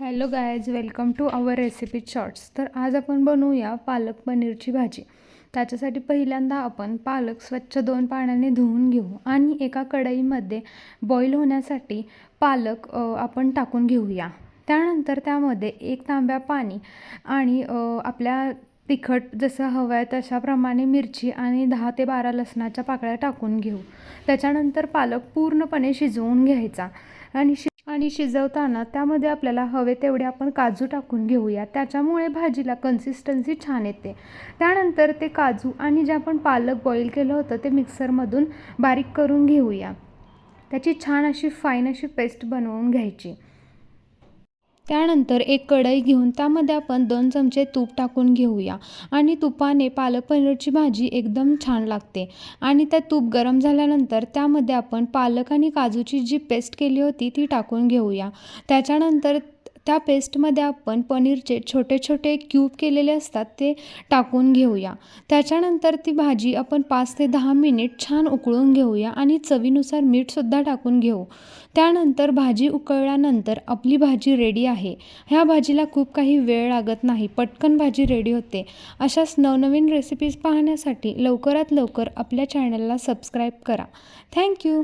Hello guys, welcome to our recipe shorts. तर आज आपण बनवूया पालक पनीरची भाजी. त्याच्यासाठी पहिल्यांदा आपण पालक स्वच्छ 2 पाण्याने धुवून घेऊ आणि एका कढईमध्ये बॉईल होण्यासाठी पालक आपण टाकून घेऊया. त्यानंतर त्यामध्ये 1 तांब्या पाणी आणि आपल्या तिखट जसं हवं आहे तशाप्रमाणे मिरची आणि 10 ते 12 लसणाच्या पाकळ्या टाकून घेऊ. त्याच्यानंतर पालक पूर्णपणे शिजवून घ्यायचा आणि शिजवताना त्यामध्ये आपल्याला हवे तेवढे आपण काजू टाकून घेऊया. त्याच्यामुळे भाजीला कन्सिस्टन्सी छान येते. त्यानंतर ते काजू आणि जे आपण पालक बॉईल केलं होतं ते मिक्सरमधून बारीक करून घेऊया. त्याची छान अशी फाईन अशी पेस्ट बनवून घ्यायची. त्यानंतर एक कढई घेऊन त्यामध्ये आपण 2 चमचे तूप टाकून घेऊया आणि तुपाने पालक पनीरची भाजी एकदम छान लागते. आणि त्या तूप गरम झाल्यानंतर त्यामध्ये आपण पालक आणि काजूची जी पेस्ट केली होती ती टाकून घेऊया. त्याच्यानंतर त्या पेस्टमध्ये आपण पनीरचे छोटे छोटे क्यूब केलेले असतात ते टाकून घेऊया. त्याच्यानंतर ती भाजी आपण 5 ते 10 मिनिट छान उकळून घेऊया आणि चवीनुसार मीठसुद्धा टाकून घेऊ. त्यानंतर भाजी उकळल्यानंतर आपली भाजी रेडी आहे. ह्या भाजीला खूप काही वेळ लागत नाही, पटकन भाजी रेडी होते. अशाच नवनवीन रेसिपीज पाहण्यासाठी लवकरात लवकर आपल्या चॅनलला सबस्क्राईब करा. थँक्यू.